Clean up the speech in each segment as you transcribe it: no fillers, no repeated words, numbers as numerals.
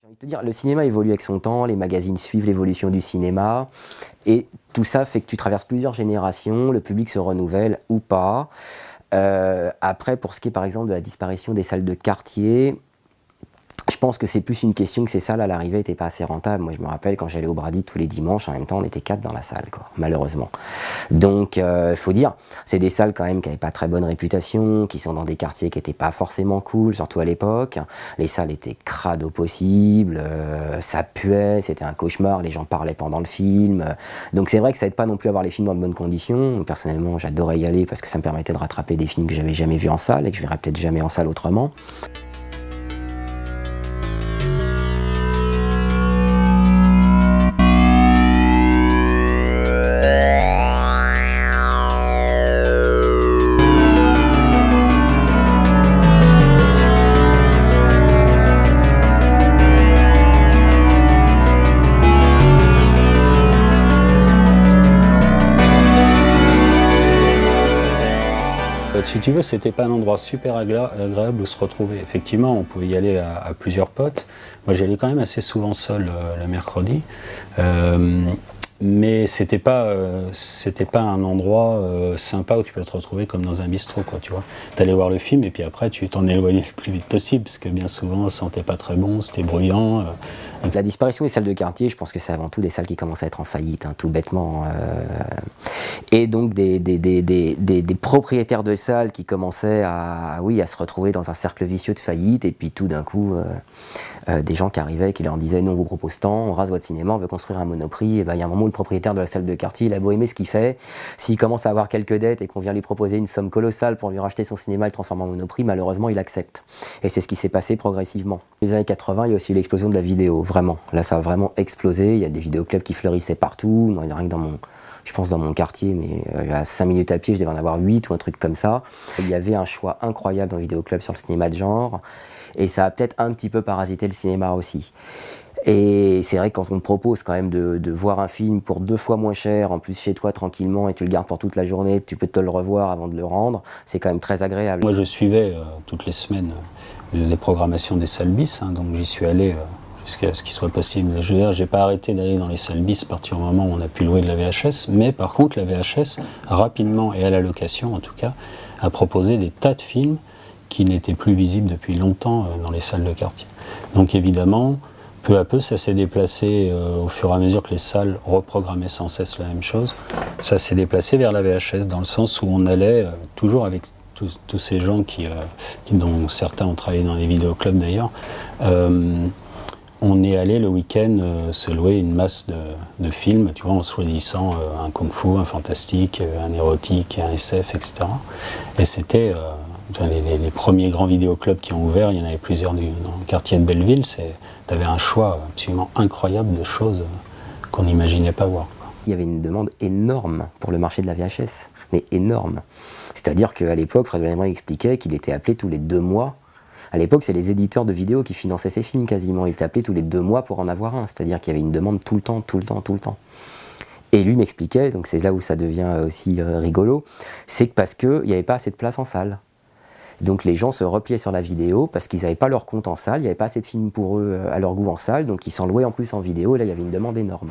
J'ai envie de te dire, le cinéma évolue avec son temps, les magazines suivent l'évolution du cinéma, et tout ça fait que tu traverses plusieurs générations, le public se renouvelle ou pas. Après, pour ce qui est par exemple de la disparition des salles de quartier, je pense que c'est plus une question que ces salles à l'arrivée n'étaient pas assez rentables. Moi je me rappelle quand j'allais au Brady tous les dimanches, en même temps on était 4 dans la salle, quoi, malheureusement. Donc il faut dire, c'est des salles quand même qui n'avaient pas très bonne réputation, qui sont dans des quartiers qui n'étaient pas forcément cool, surtout à l'époque. Les salles étaient crades au possible, ça puait, c'était un cauchemar, les gens parlaient pendant le film. Donc c'est vrai que ça aide pas non plus à voir les films dans de bonnes conditions. Personnellement j'adorais y aller parce que ça me permettait de rattraper des films que j'avais jamais vus en salle et que je verrais peut-être jamais en salle autrement. Si tu veux, c'était pas un endroit super agréable où se retrouver. Effectivement, on pouvait y aller à plusieurs potes. Moi, j'y allais quand même assez souvent seul le mercredi. Mais c'était pas un endroit sympa où tu peux te retrouver comme dans un bistrot, quoi, tu vois. T'allais voir le film et puis après tu t'en éloignais le plus vite possible parce que bien souvent ça sentait pas très bon, c'était bruyant. La disparition des salles de quartier, je pense que c'est avant tout des salles qui commencent à être en faillite, hein, tout bêtement. Et donc des propriétaires de salles qui commençaient à se retrouver dans un cercle vicieux de faillite, et puis tout d'un coup, des gens qui arrivaient et qui leur disaient « Nous, on vous propose tant, on rase votre cinéma, on veut construire un Monoprix », et ben il y a un moment où le propriétaire de la salle de quartier, il a beau aimer ce qu'il fait, s'il commence à avoir quelques dettes et qu'on vient lui proposer une somme colossale pour lui racheter son cinéma et le transformer en Monoprix, malheureusement, il accepte. Et c'est ce qui s'est passé progressivement. Dans les années 80, il y a aussi l'explosion de la vidéo, vraiment. Là, ça a vraiment explosé, il y a des vidéoclubs qui fleurissaient partout, rien que dans mon quartier, mais à 5 minutes à pied, je devais en avoir 8 ou un truc comme ça. Il y avait un choix incroyable dans le vidéoclub sur le cinéma de genre, et ça a peut-être un petit peu parasité le cinéma aussi. Et c'est vrai que quand on te propose quand même de voir un film pour 2 fois moins cher, en plus chez toi tranquillement, et tu le gardes pour toute la journée, tu peux te le revoir avant de le rendre, c'est quand même très agréable. Moi je suivais toutes les semaines les programmations des salles bis, hein, donc j'y suis allé jusqu'à ce qu'il soit possible. Je veux dire, j'ai pas arrêté d'aller dans les salles bis à partir du moment où on a pu louer de la VHS, mais par contre la VHS, rapidement et à la location en tout cas, a proposé des tas de films qui n'étaient plus visibles depuis longtemps dans les salles de quartier. Donc évidemment, peu à peu, ça s'est déplacé au fur et à mesure que les salles reprogrammaient sans cesse la même chose. Ça s'est déplacé vers la VHS dans le sens où on allait toujours avec tous ces gens dont certains ont travaillé dans les vidéoclubs d'ailleurs. On est allé le week-end se louer une masse de films, tu vois, en choisissant un kung-fu, un fantastique, un érotique, un SF, etc. Et c'était les premiers grands vidéoclubs qui ont ouvert, il y en avait plusieurs dans le quartier de Belleville. Tu avais un choix absolument incroyable de choses qu'on n'imaginait pas voir. Il y avait une demande énorme pour le marché de la VHS, mais énorme. C'est-à-dire qu'à l'époque, Fred Wainwright expliquait qu'il était appelé tous les 2 mois. À l'époque, c'est les éditeurs de vidéos qui finançaient ces films quasiment. Il était appelé tous les 2 mois pour en avoir un. C'est-à-dire qu'il y avait une demande tout le temps. Et lui m'expliquait, donc c'est là où ça devient aussi rigolo, c'est que parce qu'il n'y avait pas assez de place en salle. Donc les gens se repliaient sur la vidéo parce qu'ils n'avaient pas leur compte en salle, il n'y avait pas assez de films pour eux à leur goût en salle, donc ils s'en louaient en plus en vidéo, et là il y avait une demande énorme.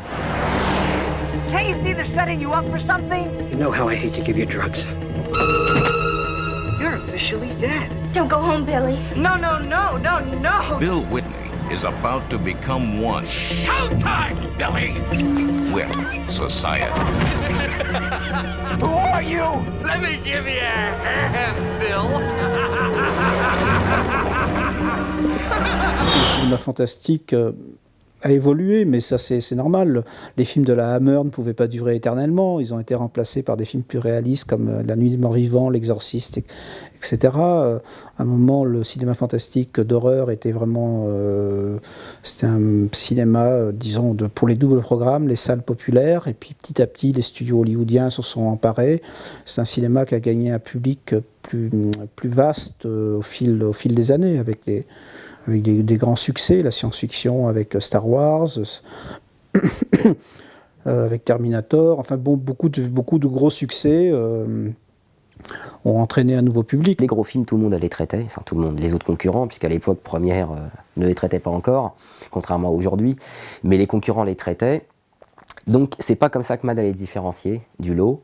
Can't you see they're setting you up for something? You know how I hate to give you drugs. You're officially dead. Don't go home, Billy. No. Bill Whitney is about to become one Showtime, Billy! with society. Who are you? Let me give you a hand, Bill. Le cinéma fantastique a évolué, mais ça c'est normal. Les films de la Hammer ne pouvaient pas durer éternellement. Ils ont été remplacés par des films plus réalistes comme La Nuit des Morts Vivants, L'Exorciste, etc. À un moment, le cinéma fantastique d'horreur était vraiment... c'était un cinéma, disons, pour les doubles programmes, les salles populaires, et puis petit à petit, les studios hollywoodiens se sont emparés. C'est un cinéma qui a gagné un public plus vaste au fil des années, avec des grands succès, la science-fiction avec Star Wars, avec Terminator, enfin bon, beaucoup de gros succès. ont entraîné un nouveau public. Les gros films, tout le monde les traitait, enfin tout le monde, les autres concurrents, puisqu'à l'époque, Première ne les traitait pas encore, contrairement à aujourd'hui, mais les concurrents les traitaient. Donc c'est pas comme ça que Mad allait différencier du lot,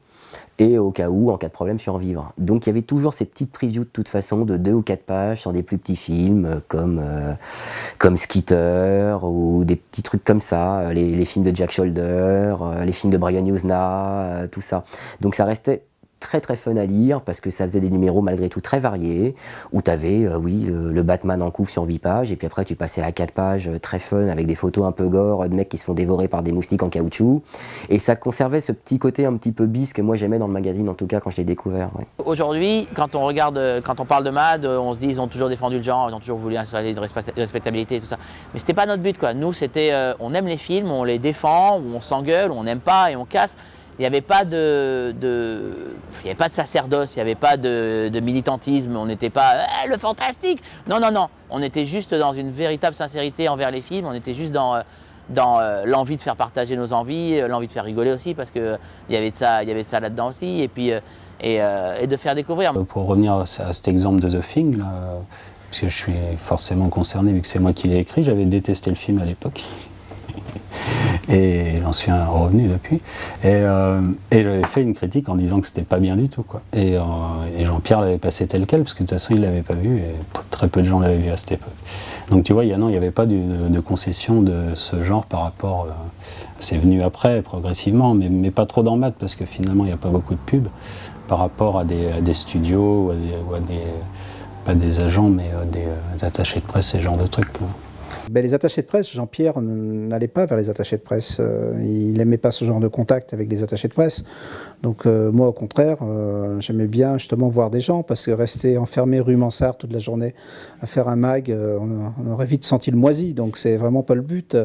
et au cas où, en cas de problème, survivre. Donc il y avait toujours ces petites previews de toute façon, de 2 ou 4 pages sur des plus petits films, comme Skeeter, ou des petits trucs comme ça, les films de Jack Shoulder, les films de Brian Yuzna, tout ça. Donc ça restait très très fun à lire parce que ça faisait des numéros malgré tout très variés où tu avais le Batman en couve sur 8 pages et puis après tu passais à 4 pages très fun avec des photos un peu gore de mecs qui se font dévorer par des moustiques en caoutchouc et ça conservait ce petit côté un petit peu bis que moi j'aimais dans le magazine en tout cas quand je l'ai découvert. Ouais. Aujourd'hui quand on regarde, quand on parle de Mad, on se dit ils ont toujours défendu le genre, ils ont toujours voulu installer une respectabilité et tout ça, mais c'était pas notre but quoi. Nous c'était on aime les films, on les défend, ou on s'engueule, ou on n'aime pas et on casse. Il n'y avait pas de sacerdoce, il n'y avait pas de militantisme, on n'était pas le fantastique. Non, non, non, on était juste dans une véritable sincérité envers les films, on était juste dans l'envie de faire partager nos envies, l'envie de faire rigoler aussi, parce qu'il y avait de ça là-dedans aussi, et puis et de faire découvrir. Pour revenir à cet exemple de The Thing, là, parce que je suis forcément concerné vu que c'est moi qui l'ai écrit, j'avais détesté le film à l'époque. Et j'en suis revenu depuis. Et j'avais fait une critique en disant que c'était pas bien du tout, quoi. Et Jean-Pierre l'avait passé tel quel, parce que de toute façon il l'avait pas vu, et très peu de gens l'avaient vu à cette époque. Donc tu vois, il n'y avait pas de concession de ce genre par rapport... c'est venu après, progressivement, mais pas trop dans Mad, parce que finalement il n'y a pas beaucoup de pubs par rapport à des studios, ou à des... pas des agents, mais des attachés de presse, ces genres de trucs, quoi. Ben, les attachés de presse, Jean-Pierre n'allait pas vers les attachés de presse. Il n'aimait pas ce genre de contact avec les attachés de presse. Donc moi, au contraire, j'aimais bien justement voir des gens, parce que rester enfermé rue Mansart toute la journée à faire un mag, on aurait vite senti le moisi. Donc c'est vraiment pas le but.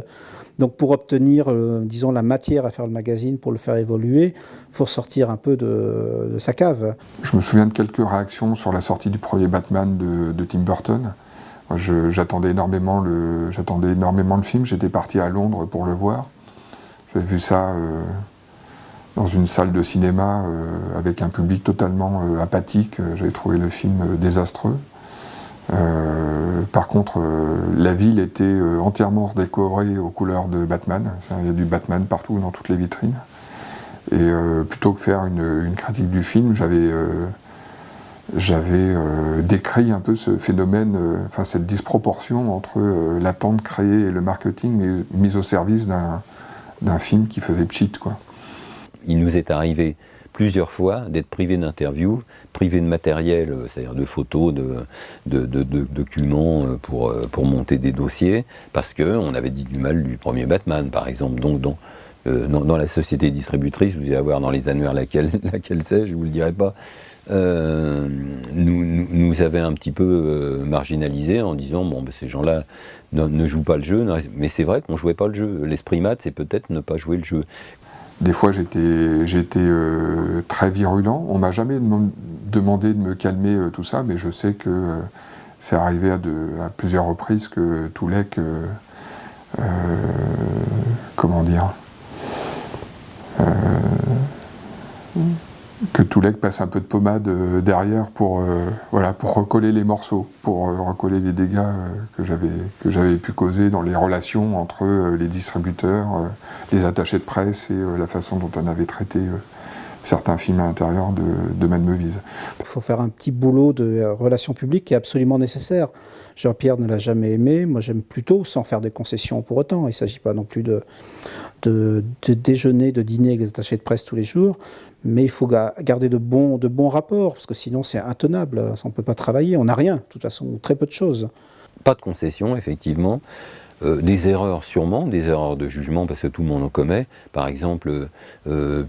Donc pour obtenir, disons, la matière à faire le magazine, pour le faire évoluer, il faut sortir un peu de sa cave. Je me souviens de quelques réactions sur la sortie du premier Batman de Tim Burton. J'attendais énormément le film, j'étais parti à Londres pour le voir. J'avais vu ça dans une salle de cinéma avec un public totalement apathique. J'avais trouvé le film désastreux. Par contre, la ville était entièrement redécorée aux couleurs de Batman. Il y a du Batman partout dans toutes les vitrines. Et plutôt que faire une critique du film, j'avais décrit un peu ce phénomène, cette disproportion entre l'attente créée et le marketing, mais mise au service d'un film qui faisait pchit, quoi. Il nous est arrivé plusieurs fois d'être privé d'interviews, privé de matériel, c'est-à-dire de photos, de documents pour monter des dossiers, parce qu'on avait dit du mal du premier Batman, par exemple. Donc dans la société distributrice, vous allez avoir dans les annuaires laquelle c'est, je ne vous le dirai pas, nous avait un petit peu marginalisés en disant ces gens-là ne jouent pas le jeu, mais c'est vrai qu'on ne jouait pas le jeu. L'esprit Mad, c'est peut-être ne pas jouer le jeu. Des fois j'étais très virulent, on ne m'a jamais demandé de me calmer tout ça, mais je sais que c'est arrivé à plusieurs reprises que Toulek, que Toulek passe un peu de pommade derrière pour recoller les morceaux, pour recoller les dégâts que j'avais pu causer dans les relations entre les distributeurs, les attachés de presse et la façon dont on avait traité certains films à l'intérieur de Mad Movies. Il faut faire un petit boulot de relations publiques qui est absolument nécessaire. Jean-Pierre ne l'a jamais aimé, moi j'aime plutôt, sans faire des concessions pour autant. Il ne s'agit pas non plus de déjeuner, de dîner avec des attachés de presse tous les jours, mais il faut garder de bons rapports, parce que sinon c'est intenable, on ne peut pas travailler, on n'a rien, de toute façon, très peu de choses. Pas de concession, effectivement. Des erreurs sûrement, des erreurs de jugement, parce que tout le monde en commet. Par exemple,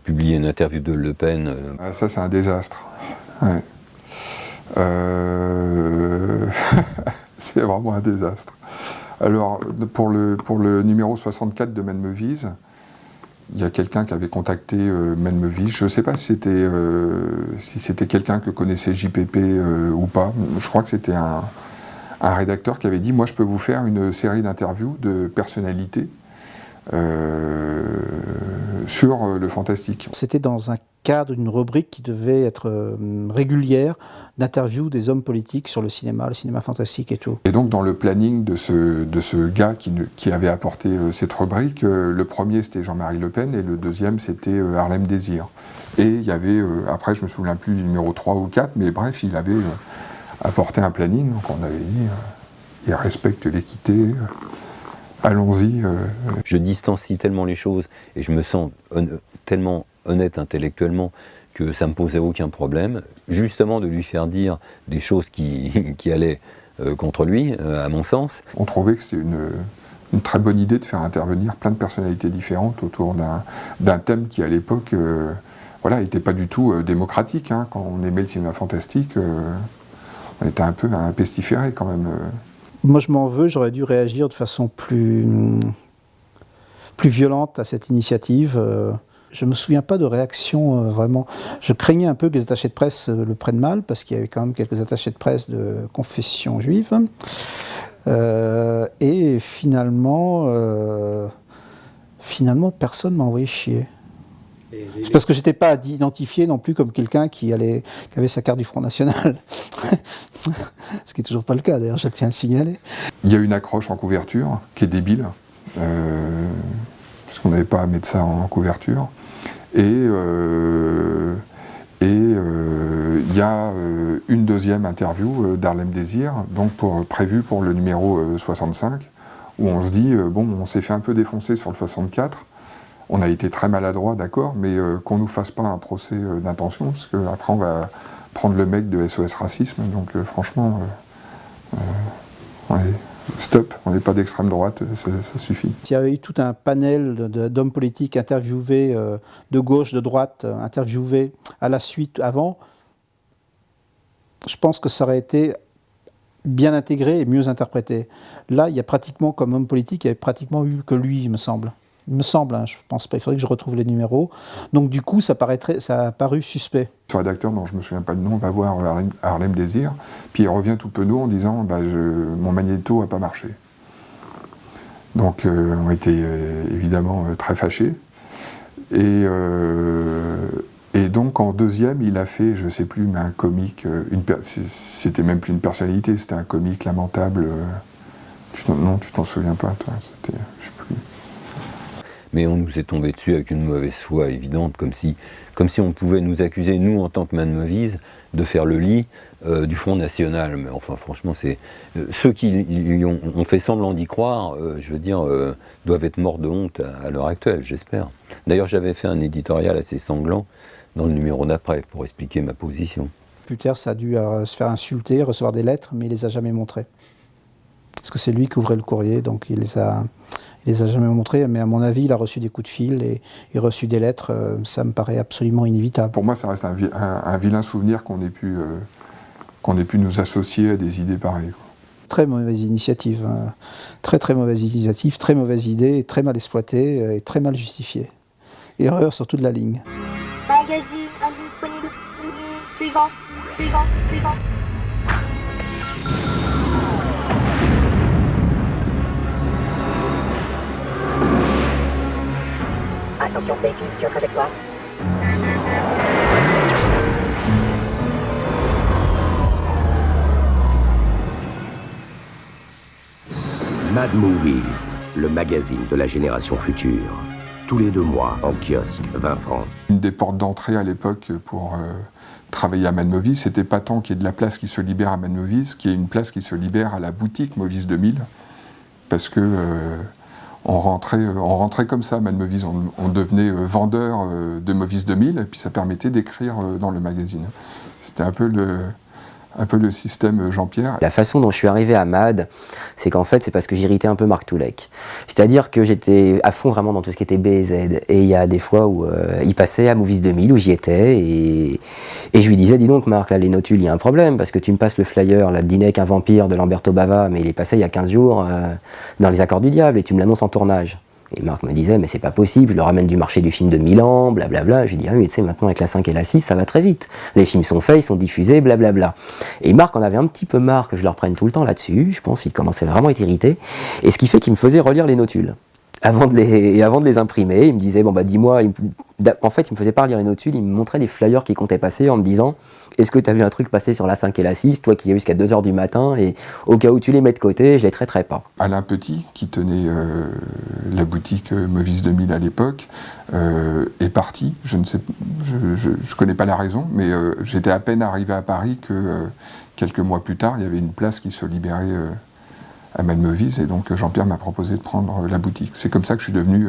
publier une interview de Le Pen... Ça, c'est un désastre. Ouais. C'est vraiment un désastre. Alors, pour le numéro 64 de Mad Movies, il y a quelqu'un qui avait contacté Mad Movies. Je ne sais pas si c'était quelqu'un que connaissait JPP ou pas. Je crois que c'était un rédacteur qui avait dit « Moi, je peux vous faire une série d'interviews de personnalités sur le fantastique. » C'était dans un cadre d'une rubrique qui devait être régulière d'interviews des hommes politiques sur le cinéma fantastique et tout. Et donc dans le planning de ce gars qui avait apporté cette rubrique, le premier c'était Jean-Marie Le Pen et le deuxième c'était Harlem Désir. Et il y avait, après je me souviens plus du numéro 3 ou 4, mais bref, il avait apporté un planning, donc on avait dit, il respecte l'équité, allons-y. Je distancie tellement les choses et je me sens tellement honnête intellectuellement que ça ne me posait aucun problème, justement de lui faire dire des choses qui allaient contre lui, à mon sens. On trouvait que c'était une très bonne idée de faire intervenir plein de personnalités différentes autour d'un thème qui, à l'époque, n'était pas du tout démocratique. Hein. Quand on aimait le cinéma fantastique, on était un peu un pestiféré quand même. Moi, je m'en veux, j'aurais dû réagir de façon plus violente à cette initiative. Je ne me souviens pas de réaction vraiment. Je craignais un peu que les attachés de presse le prennent mal, parce qu'il y avait quand même quelques attachés de presse de confession juive. Et finalement, personne ne m'a envoyé chier. C'est parce que je n'étais pas identifié non plus comme quelqu'un qui avait sa carte du Front National. Ce qui n'est toujours pas le cas, d'ailleurs, je tiens à le signaler. Il y a une accroche en couverture qui est débile, parce qu'on n'avait pas à mettre ça en couverture. Et il y a une deuxième interview d'Harlem Désir, donc prévue pour le numéro 65, où on se dit, on s'est fait un peu défoncer sur le 64, on a été très maladroit, d'accord, mais qu'on ne nous fasse pas un procès d'intention, parce qu'après on va prendre le mec de SOS Racisme, donc franchement, stop, on n'est pas d'extrême droite, ça suffit. Il y avait eu tout un panel d'hommes politiques interviewés, de gauche, de droite, interviewés à la suite, avant. Je pense que ça aurait été bien intégré et mieux interprété. Là, il y a pratiquement, comme homme politique, il y avait pratiquement eu que lui, il me semble. Il me semble, hein, je pense pas, il faudrait que je retrouve les numéros. Donc du coup, ça a paru suspect. Ce rédacteur, dont je ne me souviens pas le nom, va voir Harlem Désir, puis il revient tout penaud en disant mon magnéto n'a pas marché. Donc on était évidemment très fâchés. Et donc en deuxième, il a fait, je ne sais plus, mais un comique, c'était même plus une personnalité, c'était un comique lamentable. Non, tu t'en souviens pas, toi, c'était, je sais plus. Mais on nous est tombé dessus avec une mauvaise foi évidente, comme si on pouvait nous accuser, nous en tant que Mad Movies, de faire le lit du Front National. Mais enfin, franchement, c'est ceux qui lui ont fait semblant d'y croire, je veux dire, doivent être morts de honte à l'heure actuelle, j'espère. D'ailleurs, j'avais fait un éditorial assez sanglant dans le numéro d'après pour expliquer ma position. Plus tard, ça a dû se faire insulter, recevoir des lettres, mais il les a jamais montrées. Parce que c'est lui qui ouvrait le courrier, donc il les a jamais montrés, mais à mon avis, il a reçu des coups de fil et il a reçu des lettres, ça me paraît absolument inévitable. Pour moi, ça reste un vilain souvenir qu'on ait pu nous associer à des idées pareilles, quoi. Très mauvaise initiative, très mauvaise initiative, très mauvaise idée, très mal exploitée et très mal justifiée. Erreur sur toute la ligne. Magazine indisponible. Suivant. Attention, véhicule sur trajectoire. Mad Movies, le magazine de la génération future. Tous les 2 mois, en kiosque, 20 francs. Une des portes d'entrée à l'époque pour travailler à Mad Movies, c'était pas tant qu'il y ait de la place qui se libère à Mad Movies, qu'il y ait une place qui se libère à la boutique Movies 2000, parce que on rentrait comme ça à Mad Movies, on devenait vendeur de Movies 2000, et puis ça permettait d'écrire dans le magazine. C'était un peu le système Jean-Pierre. La façon dont je suis arrivé à Mad, c'est qu'en fait, c'est parce que j'irritais un peu Marc Toulek. C'est-à-dire que j'étais à fond vraiment dans tout ce qui était B et Z. Et il y a des fois où il passait à Movies 2000, où j'y étais, et je lui disais, dis donc Marc, là, les notules, il y a un problème, parce que tu me passes le flyer, là, Dîner avec un vampire de Lamberto Bava, mais il est passé il y a 15 jours dans Les Accords du Diable, et tu me l'annonces en tournage. Et Marc me disait, mais c'est pas possible, je le ramène du marché du film de Milan, blablabla. Je lui dis, ah oui, mais tu sais, maintenant avec la 5 et la 6, ça va très vite. Les films sont faits, ils sont diffusés, blablabla. Et Marc en avait un petit peu marre que je le reprenne tout le temps là-dessus. Je pense qu'il commençait vraiment à être irrité. Et ce qui fait qu'il me faisait relire les notules. avant de les imprimer, il me disait, bon bah dis-moi, en fait il me faisait pas relire les notules, il me montrait les flyers qui comptaient passer en me disant, est-ce que tu as vu un truc passer sur la 5 et la 6, toi qui es jusqu'à 2h du matin, et au cas où tu les mets de côté, je les traiterai pas. Alain Petit, qui tenait la boutique Movies 2000 à l'époque, est parti, je connais pas la raison, mais j'étais à peine arrivé à Paris que quelques mois plus tard, il y avait une place qui se libérait à Mad Movies, et donc Jean-Pierre m'a proposé de prendre la boutique. C'est comme ça que je suis devenu,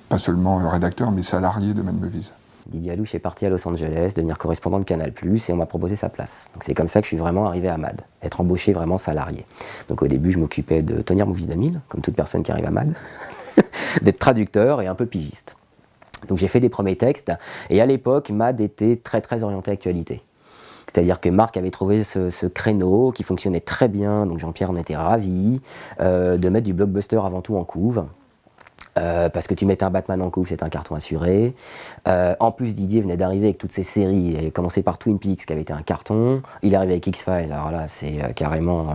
pas seulement rédacteur, mais salarié de Mad Movies. Didier Alouche est parti à Los Angeles, devenir correspondant de Canal+, et on m'a proposé sa place. Donc c'est comme ça que je suis vraiment arrivé à Mad, être embauché vraiment salarié. Donc au début, je m'occupais de tenir Movies 2000, comme toute personne qui arrive à Mad, d'être traducteur et un peu pigiste. Donc j'ai fait des premiers textes, et à l'époque, Mad était très très orienté actualité. C'est-à-dire que Marc avait trouvé ce créneau qui fonctionnait très bien, donc Jean-Pierre en était ravi, de mettre du blockbuster avant tout en couve. Parce que tu mettais un Batman en couve, c'était un carton assuré. En plus, Didier venait d'arriver avec toutes ses séries. Il avait commencé par Twin Peaks, qui avait été un carton. Il est arrivé avec X-Files. Alors là, c'est carrément,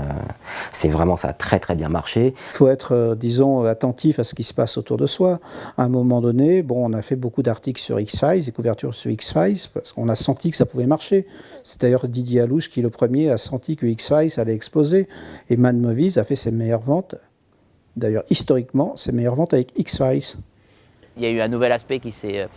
c'est vraiment, ça a très très bien marché. Il faut être, disons, attentif à ce qui se passe autour de soi. À un moment donné, bon, on a fait beaucoup d'articles sur X-Files, des couvertures sur X-Files, parce qu'on a senti que ça pouvait marcher. C'est d'ailleurs Didier Alouche qui, le premier, a senti que X-Files allait exploser. Et Mad Movies a fait ses meilleures ventes. D'ailleurs, historiquement, ses meilleures ventes avec X-Files. Il y a eu un nouvel aspect qui est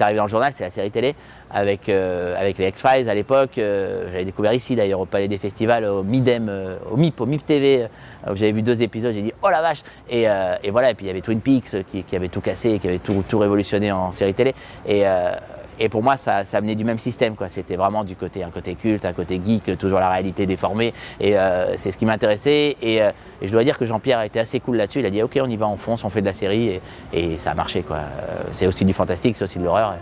arrivé dans le journal, c'est la série télé, avec les X-Files à l'époque. J'avais découvert ici d'ailleurs, au Palais des Festivals, au MIDEM, au MIP TV. J'avais vu 2 épisodes, j'ai dit oh la vache. Et voilà, et puis il y avait Twin Peaks qui avait tout cassé, qui avait tout révolutionné en série télé. Et pour moi, ça venait du même système, quoi. C'était vraiment un côté culte, un côté geek, toujours la réalité déformée. Et c'est ce qui m'intéressait. Et je dois dire que Jean-Pierre a été assez cool là-dessus. Il a dit ok, on y va, on fonce, on fait de la série. Et ça a marché, quoi. C'est aussi du fantastique, c'est aussi de l'horreur.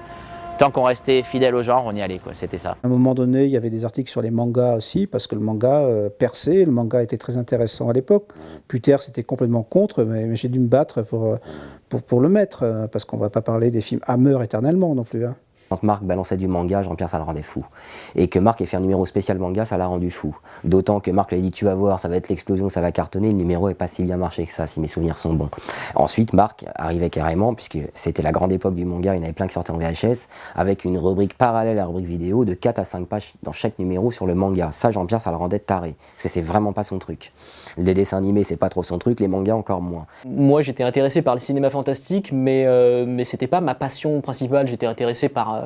Tant qu'on restait fidèle au genre, on y allait, quoi. C'était ça. À un moment donné, il y avait des articles sur les mangas aussi, parce que le manga perçait, le manga était très intéressant à l'époque. Puter, c'était complètement contre, mais j'ai dû me battre pour le mettre, parce qu'on ne va pas parler des films Hammer éternellement non plus. Hein. Quand Marc balançait du manga, Jean-Pierre, ça le rendait fou. Et que Marc ait fait un numéro spécial manga, ça l'a rendu fou. D'autant que Marc lui a dit, tu vas voir, ça va être l'explosion, ça va cartonner, le numéro n'est pas si bien marché que ça, si mes souvenirs sont bons. Ensuite, Marc arrivait carrément, puisque c'était la grande époque du manga, il y en avait plein qui sortaient en VHS, avec une rubrique parallèle à la rubrique vidéo de 4 à 5 pages dans chaque numéro sur le manga. Ça, Jean-Pierre, ça le rendait taré, parce que c'est vraiment pas son truc. Les dessins animés, c'est pas trop son truc, les mangas encore moins. Moi, j'étais intéressé par le cinéma fantastique, mais c'était pas ma passion principale, j'étais intéressé par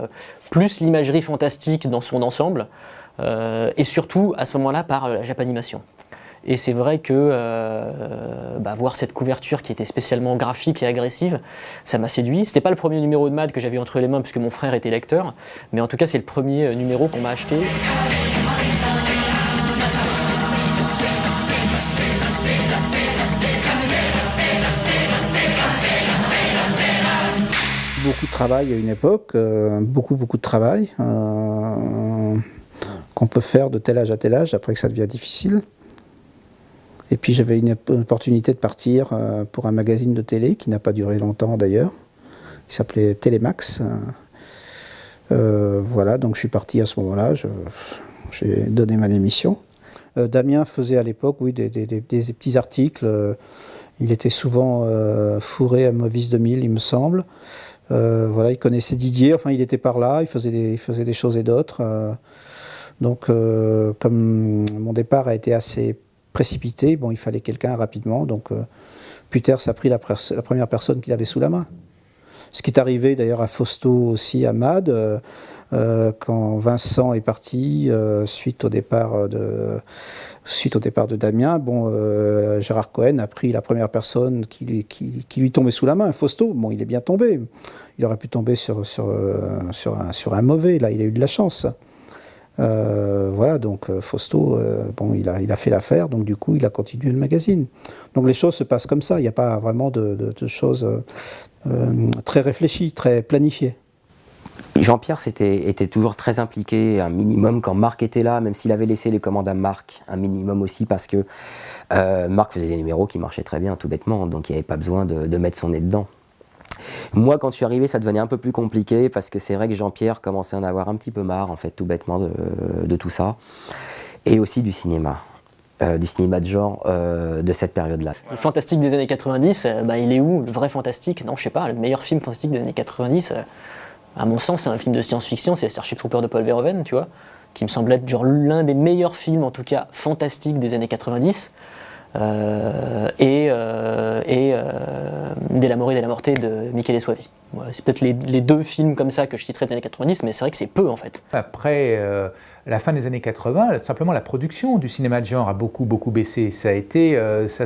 plus l'imagerie fantastique dans son ensemble, et surtout, à ce moment-là, par la Japanimation. Et c'est vrai que voir cette couverture qui était spécialement graphique et agressive, ça m'a séduit. C'était pas le premier numéro de Mad que j'avais entre les mains, puisque mon frère était lecteur, mais en tout cas, c'est le premier numéro qu'on m'a acheté. Beaucoup de travail à une époque, beaucoup de travail qu'on peut faire de tel âge à tel âge, après que ça devient difficile. Et puis j'avais une opportunité de partir pour un magazine de télé qui n'a pas duré longtemps d'ailleurs, qui s'appelait Télémax. Voilà, donc je suis parti à ce moment-là, j'ai donné ma démission. Damien faisait à l'époque, oui, des petits articles. Il était souvent fourré à Movies 2000, il me semble. Voilà, il connaissait Didier, enfin il était par là, il faisait des choses et d'autres. Donc comme mon départ a été assez précipité, bon, il fallait quelqu'un rapidement, donc Puter s'est pris la première personne qu'il avait sous la main. Ce qui est arrivé d'ailleurs à Fausto aussi, à Mad, quand Vincent est parti suite au départ de Damien. Bon, Gérard Cohen a pris la première personne qui lui tombait sous la main, Fausto. Bon, il est bien tombé. Il aurait pu tomber sur un mauvais. Là, il a eu de la chance. Voilà, donc Fausto, bon, il a fait l'affaire, donc du coup, il a continué le magazine. Donc les choses se passent comme ça. Il n'y a pas vraiment de choses très réfléchies, très planifiées. Jean-Pierre était toujours très impliqué, un minimum quand Marc était là, même s'il avait laissé les commandes à Marc, un minimum aussi parce que Marc faisait des numéros qui marchaient très bien, tout bêtement, donc il n'y avait pas besoin de mettre son nez dedans. Moi, quand je suis arrivé, ça devenait un peu plus compliqué parce que c'est vrai que Jean-Pierre commençait à en avoir un petit peu marre, en fait, tout bêtement, de tout ça, et aussi du cinéma. du cinéma de genre de cette période-là. Le fantastique des années 90, il est où? Le vrai fantastique? Non, je sais pas, le meilleur film fantastique des années 90, à mon sens, c'est un film de science-fiction, c'est Starship Troopers de Paul Verhoeven, tu vois, qui me semble être genre l'un des meilleurs films, en tout cas, fantastiques des années 90. Dès la mort et dès la mortée de Michele Soavi. Voilà, c'est peut-être les deux films comme ça que je citerai des années 90, mais c'est vrai que c'est peu en fait. Après la fin des années 80, simplement la production du cinéma de genre a beaucoup baissé. Ça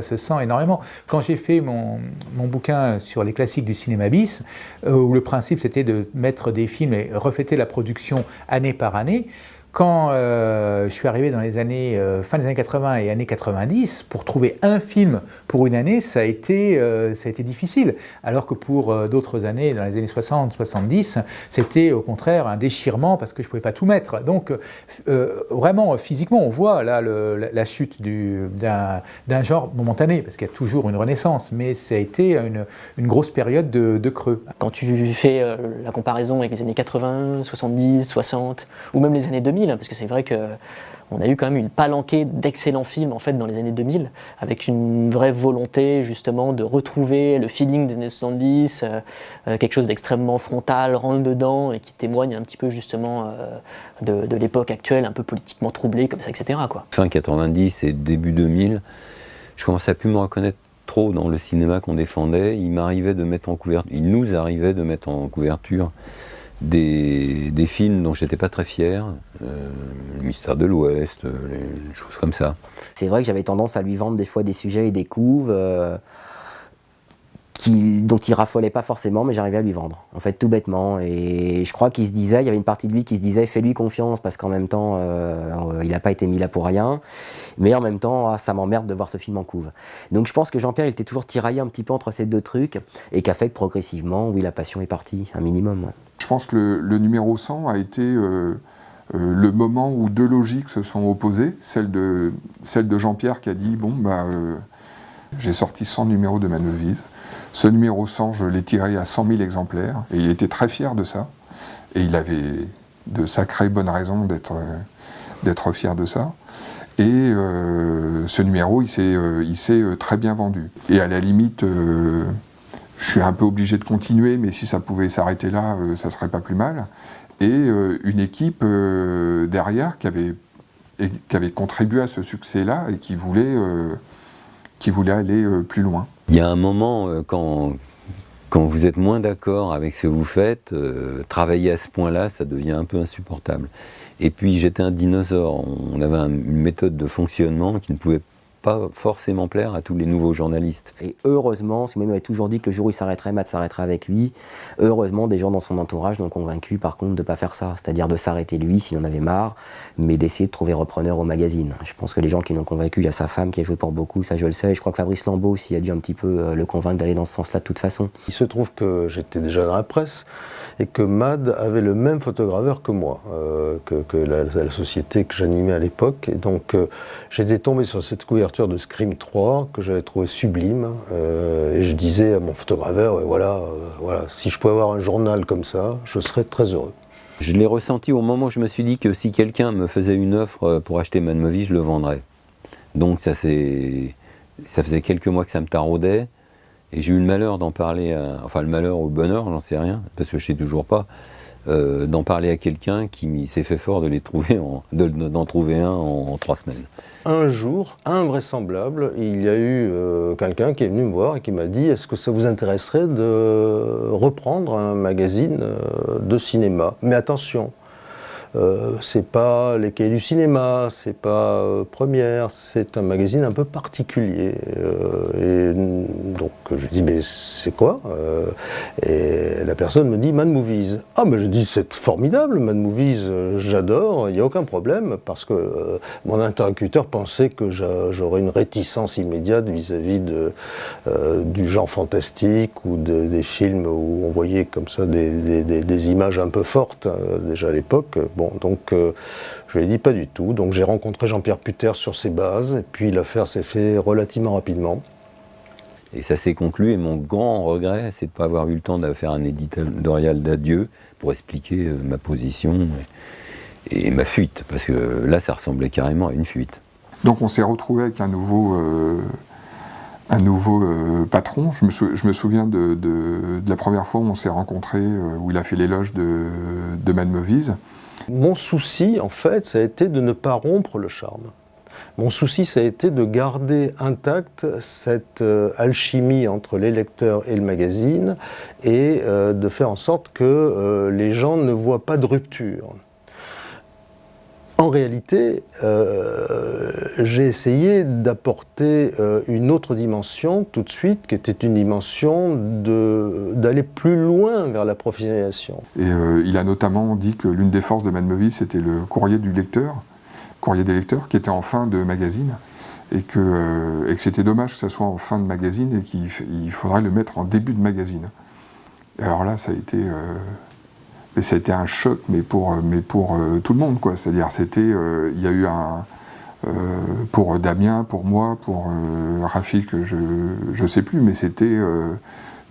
se sent énormément. Quand j'ai fait mon bouquin sur les classiques du cinéma bis, où le principe c'était de mettre des films et refléter la production année par année, quand je suis arrivé dans les années fin des années 80 et années 90, pour trouver un film pour une année, ça a été difficile. Alors que pour d'autres années, dans les années 60, 70, c'était au contraire un déchirement parce que je ne pouvais pas tout mettre. Donc vraiment, physiquement, on voit là la chute d'un genre momentané, parce qu'il y a toujours une renaissance, mais ça a été une grosse période de creux. Quand tu fais la comparaison avec les années 80, 70, 60, ou même les années 2000, parce que c'est vrai qu'on a eu quand même une palanquée d'excellents films en fait dans les années 2000, avec une vraie volonté justement de retrouver le feeling des années 70, quelque chose d'extrêmement frontal, rentre dedans et qui témoigne un petit peu justement de l'époque actuelle, un peu politiquement troublée comme ça, etc. quoi. Fin 90 et début 2000, je commençais à plus me reconnaître trop dans le cinéma qu'on défendait. Il nous arrivait de mettre en couverture des films dont j'étais pas très fier, le Mystère de l'Ouest, les choses comme ça. C'est vrai que j'avais tendance à lui vendre des fois des sujets et des couves dont il raffolait pas forcément, mais j'arrivais à lui vendre, en fait, tout bêtement. Et je crois qu'il se disait, il y avait une partie de lui qui se disait, fais-lui confiance, parce qu'en même temps, il n'a pas été mis là pour rien, mais en même temps, ça m'emmerde de voir ce film en couve. Donc je pense que Jean-Pierre, il était toujours tiraillé un petit peu entre ces deux trucs, et qu'a fait que progressivement, oui, la passion est partie, un minimum. Ouais. Je pense que le numéro 100 a été le moment où deux logiques se sont opposées, celle de Jean-Pierre qui a dit, j'ai sorti 100 numéros de Man Movies. Ce numéro 100, je l'ai tiré à 100 000 exemplaires, et il était très fier de ça. Et il avait de sacrées bonnes raisons d'être fier de ça. Et ce numéro, il s'est très bien vendu. Et à la limite, je suis un peu obligé de continuer, mais si ça pouvait s'arrêter là, ça serait pas plus mal. Et une équipe derrière qui avait contribué à ce succès-là et qui voulait aller plus loin. Il y a un moment, quand vous êtes moins d'accord avec ce que vous faites, travailler à ce point-là, ça devient un peu insupportable. Et puis j'étais un dinosaure, on avait une méthode de fonctionnement qui ne pouvait pas forcément plaire à tous les nouveaux journalistes. Et heureusement, Simon m'avait toujours dit que le jour où il s'arrêterait, Matt s'arrêterait avec lui. Heureusement, des gens dans son entourage l'ont convaincu par contre de ne pas faire ça, c'est-à-dire de s'arrêter lui s'il en avait marre, mais d'essayer de trouver repreneur au magazine. Je pense que les gens qui l'ont convaincu, il y a sa femme qui a joué pour beaucoup, ça je le sais, et je crois que Fabrice Lambeau aussi a dû un petit peu le convaincre d'aller dans ce sens-là de toute façon. Il se trouve que j'étais déjà dans la presse et que Mad avait le même photograveur que moi, que la société que j'animais à l'époque. Et donc j'étais tombé sur cette couverture de Scream 3 que j'avais trouvé sublime. Et je disais à mon photograveur, voilà, si je pouvais avoir un journal comme ça, je serais très heureux. Je l'ai ressenti au moment où je me suis dit que si quelqu'un me faisait une offre pour acheter Man Movies, je le vendrais. Donc ça faisait quelques mois que ça me taraudait. Et j'ai eu le malheur d'en parler, enfin le malheur ou le bonheur, j'en sais rien, parce que je sais toujours pas, d'en parler à quelqu'un qui s'est fait fort d'en trouver un en 3 semaines. Un jour, invraisemblable, il y a eu quelqu'un qui est venu me voir et qui m'a dit « Est-ce que ça vous intéresserait de reprendre un magazine de cinéma ?» Mais attention, c'est pas les cahiers du cinéma, c'est pas Première, c'est un magazine un peu particulier. Et donc je dis mais c'est quoi et la personne me dit Man Movies. Ah mais je dis c'est formidable, Man Movies, j'adore, il n'y a aucun problème, parce que mon interlocuteur pensait que j'aurais une réticence immédiate vis-à-vis du genre fantastique ou des films où on voyait comme ça des images un peu fortes déjà à l'époque. Bon, donc je lui ai dit pas du tout. Donc j'ai rencontré Jean-Pierre Putter sur ses bases, et puis l'affaire s'est faite relativement rapidement. Et ça s'est conclu, et mon grand regret, c'est de ne pas avoir eu le temps de faire un éditorial d'adieu pour expliquer ma position et ma fuite, parce que là, ça ressemblait carrément à une fuite. Donc on s'est retrouvé avec un nouveau patron. Je me souviens de la première fois où on s'est rencontrés, où il a fait l'éloge de Mad Movies. Mon souci, en fait, ça a été de ne pas rompre le charme. Mon souci, ça a été de garder intacte cette alchimie entre les lecteurs et le magazine et de faire en sorte que les gens ne voient pas de rupture. En réalité, j'ai essayé d'apporter une autre dimension tout de suite, qui était une dimension d'aller plus loin vers la professionnalisation. Et il a notamment dit que l'une des forces de Mad Movies, c'était le courrier des lecteurs, qui était en fin de magazine, et que c'était dommage que ça soit en fin de magazine et qu'il faudrait le mettre en début de magazine. Et alors là, ça a été un choc, mais pour tout le monde, quoi. C'est-à-dire, il y a eu pour Damien, pour moi, pour Rafik, je sais plus, mais c'était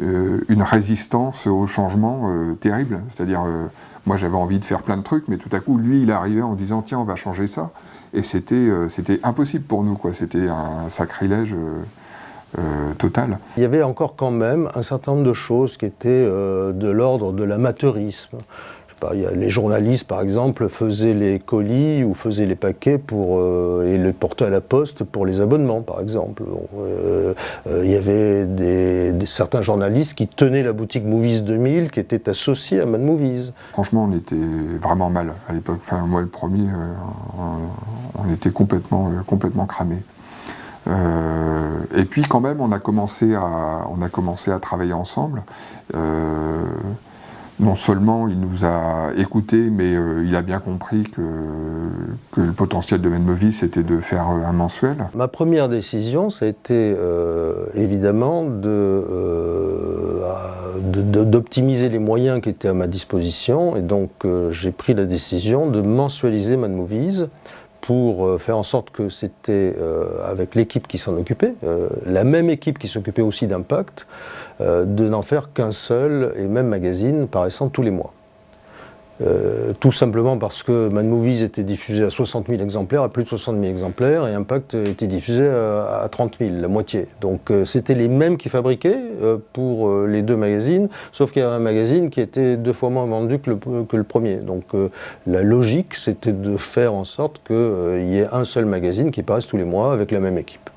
une résistance au changement terrible. C'est-à-dire, moi j'avais envie de faire plein de trucs, mais tout à coup, lui, il arrivait en disant, tiens, on va changer ça. Et c'était impossible pour nous, quoi. C'était un sacrilège total. Il y avait encore quand même un certain nombre de choses qui étaient de l'ordre de l'amateurisme. Les journalistes, par exemple, faisaient les colis ou faisaient les paquets et les portaient à la poste pour les abonnements, par exemple. Il y avait certains journalistes qui tenaient la boutique Movies 2000 qui était associée à Mad Movies. Franchement, on était vraiment mal à l'époque. Enfin, moi, le premier, on était complètement cramés. Et puis quand même, on a commencé à travailler ensemble. Non seulement il nous a écoutés, mais il a bien compris que le potentiel de Mad Movies, c'était de faire un mensuel. Ma première décision, ça a été évidemment d'optimiser les moyens qui étaient à ma disposition. Et donc j'ai pris la décision de mensualiser Mad Movies, pour faire en sorte que c'était avec l'équipe qui s'en occupait, la même équipe qui s'occupait aussi d'Impact, de n'en faire qu'un seul et même magazine paraissant tous les mois. Tout simplement parce que Mad Movies était diffusé à 60 000 exemplaires, à plus de 60 000 exemplaires, et Impact était diffusé à 30 000, la moitié. Donc c'était les mêmes qui fabriquaient pour les deux magazines, sauf qu'il y avait un magazine qui était 2 fois moins vendu que le premier. Donc la logique, c'était de faire en sorte qu'il y ait un seul magazine qui paraisse tous les mois avec la même équipe.